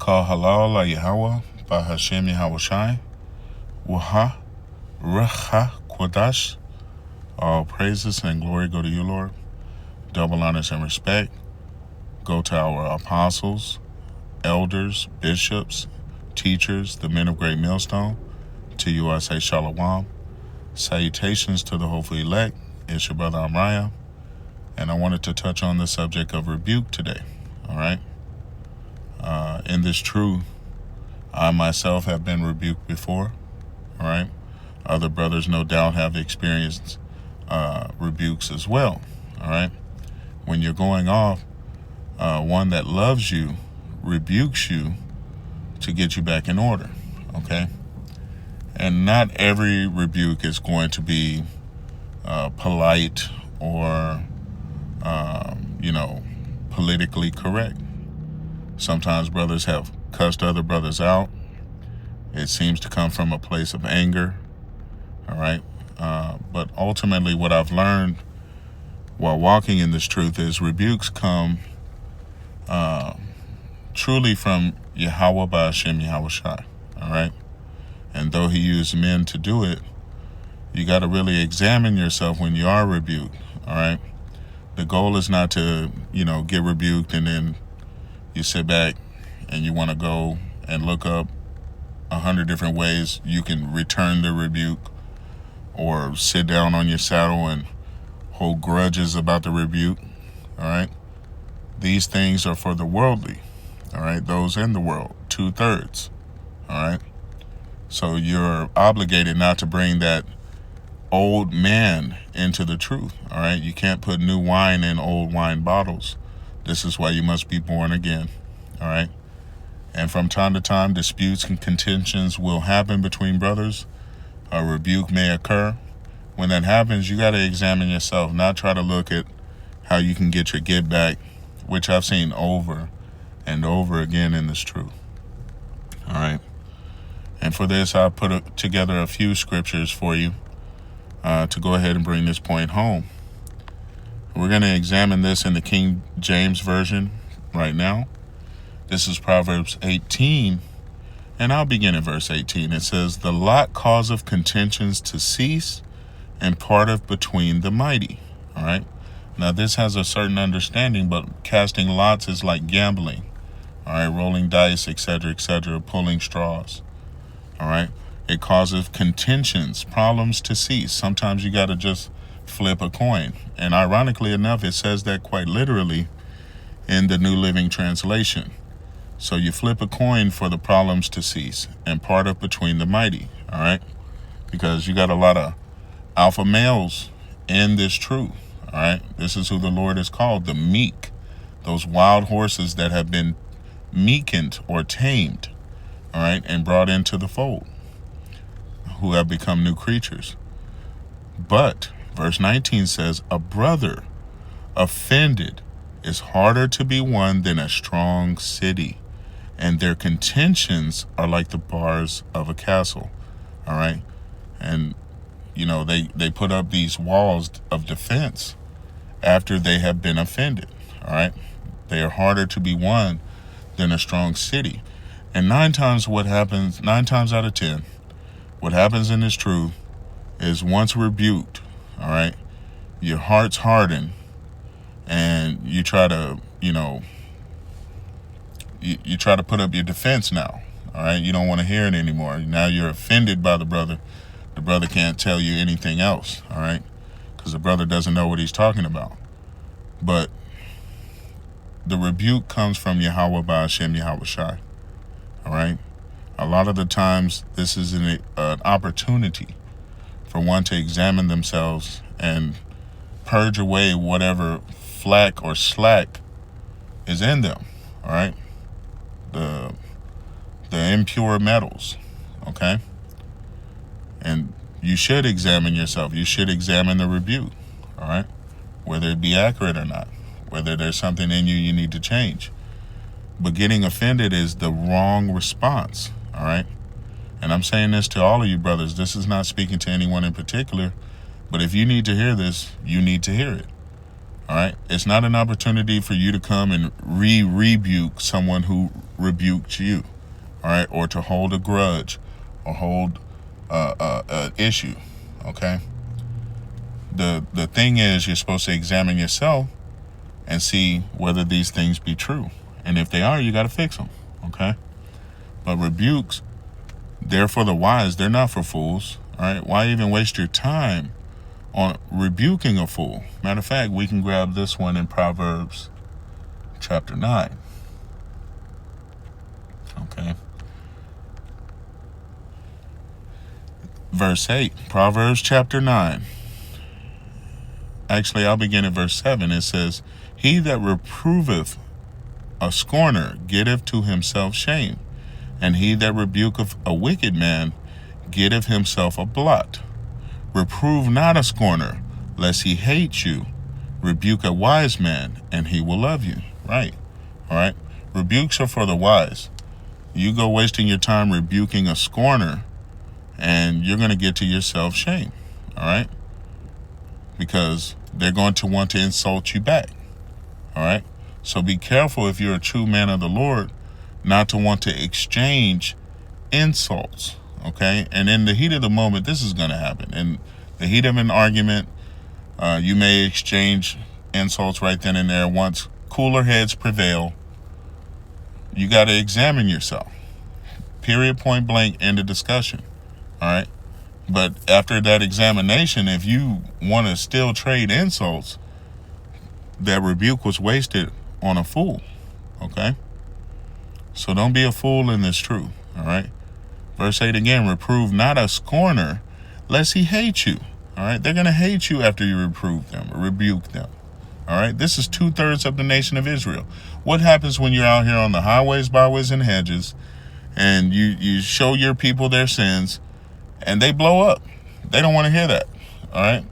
Call halal la Yahweh, by Hashem Yahawashi, Waha, Recha, Kodash. All praises and glory go to you, Lord. Double honors and respect go to our apostles, elders, bishops, teachers, the men of great millstone. To you I say shalom. Salutations to the hopeful elect. It's your brother Amraya, and I wanted to touch on the subject of rebuke today. All right. In this truth, I myself have been rebuked before. All right. Other brothers no doubt have experienced rebukes as well. All right. When you're going off, one that loves you rebukes you to get you back in order. Okay. And not every rebuke is going to be polite or, politically correct. Sometimes brothers have cussed other brothers out. It seems to come from a place of anger. All right. But ultimately what I've learned while walking in this truth is rebukes come truly from Yahweh by Hashem Yahawashi. All right. And though he used men to do it, you got to really examine yourself when you are rebuked. All right. The goal is not to, get rebuked and then you sit back and you want to go and look up 100 different ways you can return the rebuke, or sit down on your saddle and hold grudges about the rebuke. All right. These things are for the worldly. All right. Those in the world, 2/3. All right. So you're obligated not to bring that old man into the truth. All right. You can't put new wine in old wine bottles. This is why you must be born again. All right. And from time to time, disputes and contentions will happen between brothers. A rebuke may occur. When that happens, you got to examine yourself, not try to look at how you can get your get back, which I've seen over and over again in this truth. All right. And for this, I put together a few scriptures for you to go ahead and bring this point home. We're going to examine this in the King James Version right now. This is Proverbs 18, and I'll begin at verse 18. It says, "The lot causeth contentions to cease, and parteth between the mighty." All right. Now, this has a certain understanding, but casting lots is like gambling. All right. Rolling dice, etc., pulling straws. All right. It causes contentions, problems to cease. Sometimes you got to just flip a coin. And ironically enough, it says that quite literally in the New Living Translation. So you flip a coin for the problems to cease and parteth between the mighty. All right. Because you got a lot of alpha males in this truth. All right. This is who the Lord is called, the meek. Those wild horses that have been meekened or tamed. All right. And brought into the fold, who have become new creatures. But verse 19 says, "A brother offended is harder to be won than a strong city, and their contentions are like the bars of a castle." All right. And, they put up these walls of defense after they have been offended. All right. They are harder to be won than a strong city. And 9 times out of 10, what happens in this truth is once rebuked, all right, your heart's hardened and you try to, you try to put up your defense now. All right. You don't want to hear it anymore. Now you're offended by the brother. The brother can't tell you anything else. All right. Because the brother doesn't know what he's talking about. But the rebuke comes from Yahweh by Hashem Yahawashi. All right. A lot of the times this is an opportunity for one to examine themselves and purge away whatever flack or slack is in them. All right. The impure metals. Okay. And you should examine yourself. You should examine the rebuke. All right. Whether it be accurate or not, whether there's something in you need to change. But getting offended is the wrong response. All right. And I'm saying this to all of you brothers. This is not speaking to anyone in particular. But if you need to hear this, you need to hear it. All right. It's not an opportunity for you to come and rebuke someone who rebuked you, all right, or to hold a grudge or hold an issue, okay? The thing is, you're supposed to examine yourself and see whether these things be true. And if they are, you got to fix them, okay? But rebukes, they're for the wise. They're not for fools, all right? Why even waste your time on rebuking a fool? Matter of fact, we can grab this one in Proverbs chapter 9, okay? Verse 8, Proverbs chapter 9. Actually, I'll begin at verse 7. It says, he that reproveth a scorner getteth to himself shame, and he that rebuketh a wicked man getteth himself a blot. Reprove not a scorner, lest he hate you. Rebuke a wise man, and he will love you. Right. All right. Rebukes are for the wise. You go wasting your time rebuking a scorner, and you're going to get to yourself shame. All right. Because they're going to want to insult you back. All right. So be careful, if you're a true man of the Lord, not to want to exchange insults. Okay. And in the heat of the moment, this is going to happen. In the heat of an argument, you may exchange insults right then and there. Once cooler heads prevail, you got to examine yourself. Period, point blank, end of discussion. All right. But after that examination, if you want to still trade insults, that rebuke was wasted on a fool. Okay. So don't be a fool in this truth. All right. Verse 8 again, reprove not a scorner, lest he hate you. All right. They're going to hate you after you reprove them or rebuke them. All right. This is 2/3 of the nation of Israel. What happens when you're out here on the highways, byways, and hedges, and you show your people their sins, and they blow up? They don't want to hear that. All right.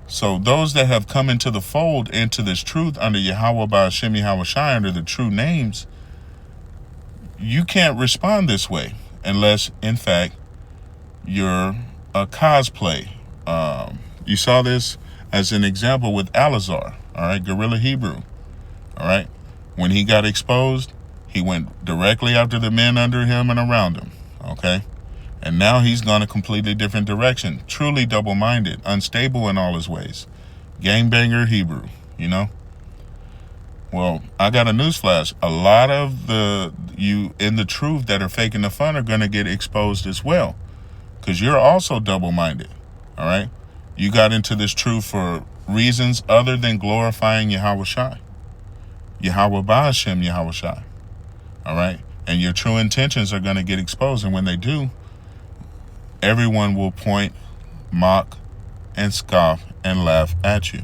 So those that have come into the fold, into this truth under Yahweh Ba'ashem Yahweh Shai, under the true names, you can't respond this way unless, in fact, you're a cosplay. You saw this as an example with Alazar, all right, Guerrilla Hebrew, all right. When he got exposed, he went directly after the men under him and around him, okay. And now he's gone a completely different direction, truly double-minded, unstable in all his ways. Gangbanger Hebrew, you know? Well, I got a newsflash. A lot of you in the truth that are faking the fun are going to get exposed as well, because you're also double-minded, all right? You got into this truth for reasons other than glorifying Yahweh Shai. Yahweh Ba'ashem Yahweh Shai, all right? And your true intentions are going to get exposed, and when they do, everyone will point, mock, and scoff and laugh at you.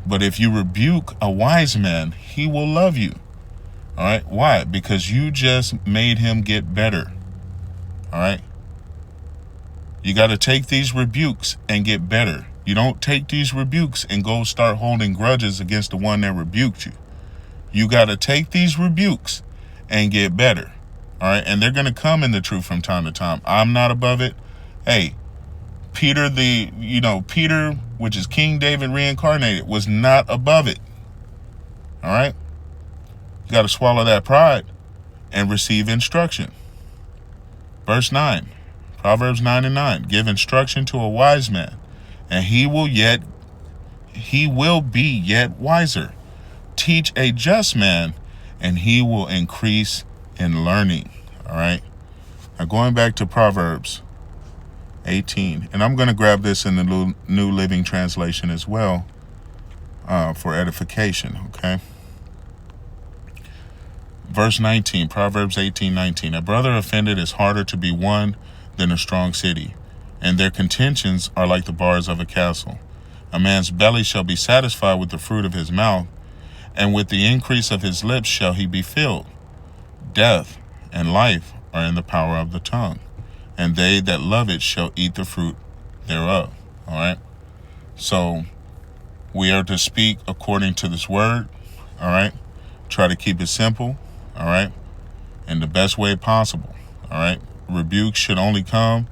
But if you rebuke a wise man, he will love you. All right? Why? Because you just made him get better. All right? You got to take these rebukes and get better. You don't take these rebukes and go start holding grudges against the one that rebuked you. You got to take these rebukes and get better. All right? And they're going to come in the truth from time to time. I'm not above it. Hey, Peter, Peter, which is King David reincarnated, was not above it. All right? You got to swallow that pride and receive instruction. Verse 9, Proverbs 9:9, give instruction to a wise man, and he will be yet wiser. Teach a just man, and he will increase in learning. All right? Now going back to Proverbs 18, and I'm going to grab this in the New Living Translation as well for edification, okay? Verse 19, Proverbs 18:19, a brother offended is harder to be won than a strong city, and their contentions are like the bars of a castle. A man's belly shall be satisfied with the fruit of his mouth, and with the increase of his lips shall he be filled. Death and life are in the power of the tongue, and they that love it shall eat the fruit thereof. All right? So we are to speak according to this word. All right? Try to keep it simple. All right? In the best way possible. All right? Rebuke should only come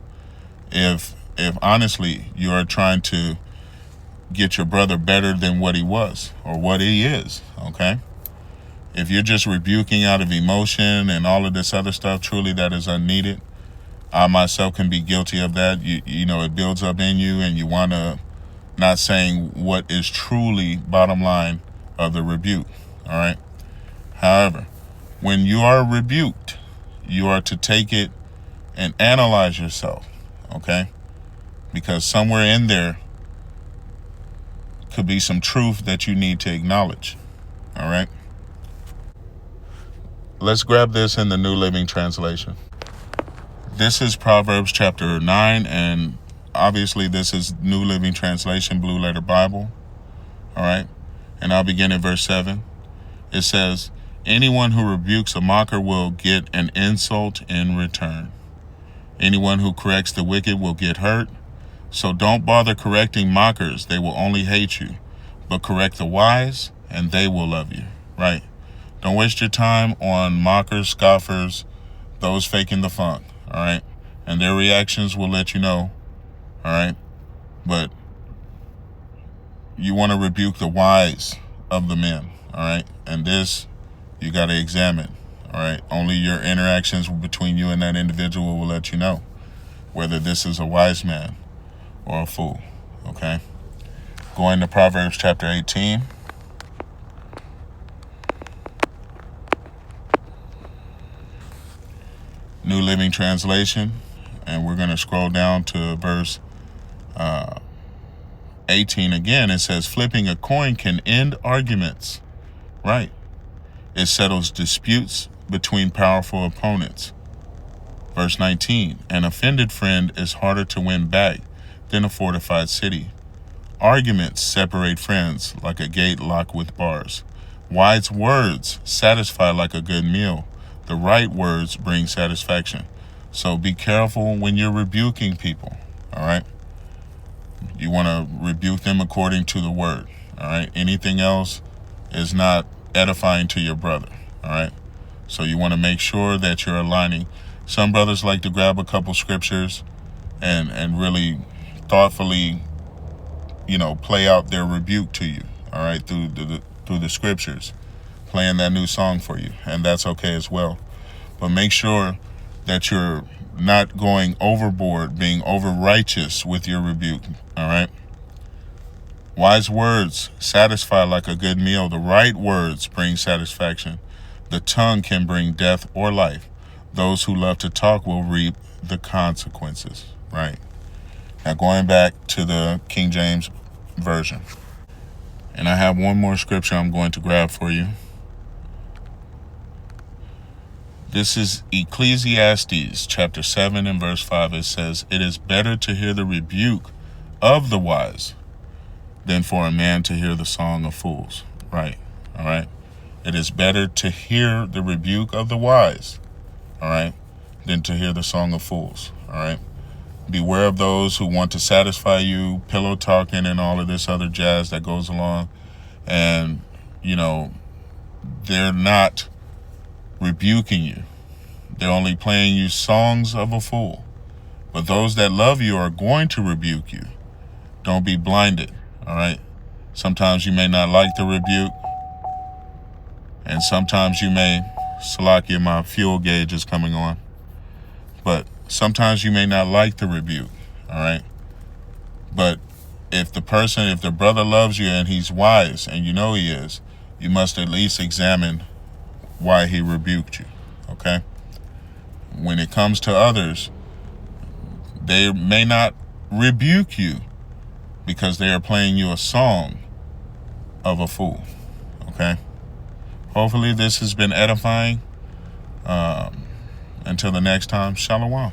if honestly you are trying to get your brother better than what he was or what he is. Okay? If you're just rebuking out of emotion and all of this other stuff, truly that is unneeded. I myself can be guilty of that. You know, it builds up in you and you want to not saying what is truly bottom line of the rebuke. All right. However, when you are rebuked, you are to take it and analyze yourself. Okay. Because somewhere in there could be some truth that you need to acknowledge. All right. Let's grab this in the New Living Translation. This is Proverbs chapter 9, and obviously this is New Living Translation, Blue Letter Bible. All right. And I'll begin at verse 7. It says, anyone who rebukes a mocker will get an insult in return. Anyone who corrects the wicked will get hurt. So don't bother correcting mockers. They will only hate you. But correct the wise, and they will love you. Right? Don't waste your time on mockers, scoffers, those faking the funk. All right? And their reactions will let you know. All right? But you want to rebuke the wise of the men. All right? And this, you got to examine. All right? Only your interactions between you and that individual will let you know whether this is a wise man or a fool. Okay? Going to Proverbs chapter 18. New Living Translation. And we're going to scroll down to verse 18 again. It says, flipping a coin can end arguments. Right. It settles disputes between powerful opponents. Verse 19, an offended friend is harder to win back than a fortified city. Arguments separate friends like a gate locked with bars. Wise words satisfy like a good meal. The right words bring satisfaction. So be careful when you're rebuking people. All right. You want to rebuke them according to the word. All right. Anything else is not edifying to your brother. All right. So you want to make sure that you're aligning. Some brothers like to grab a couple scriptures and really thoughtfully, play out their rebuke to you. All right. Through the scriptures, playing that new song for you. And that's okay as well. But make sure that you're not going overboard, being over righteous with your rebuke. All right. Wise words satisfy like a good meal. The right words bring satisfaction. The tongue can bring death or life. Those who love to talk will reap the consequences. Right. Now going back to the King James Version. And I have one more scripture I'm going to grab for you. This is Ecclesiastes chapter 7 and verse 5. It says, it is better to hear the rebuke of the wise than for a man to hear the song of fools. Right. All right. It is better to hear the rebuke of the wise, all right, than to hear the song of fools. All right. Beware of those who want to satisfy you, pillow talking and all of this other jazz that goes along. And, they're not rebuking you. They're only playing you songs of a fool. But those that love you are going to rebuke you. Don't be blinded. All right. Sometimes you may not like the rebuke. And sometimes you may, Salakia, my fuel gauge is coming on. But sometimes you may not like the rebuke. All right. But if the brother loves you and he's wise, and he is, you must at least examine why he rebuked you. Okay. When it comes to others, they may not rebuke you because they are playing you a song of a fool. Okay. Hopefully this has been edifying. Until the next time, shalom.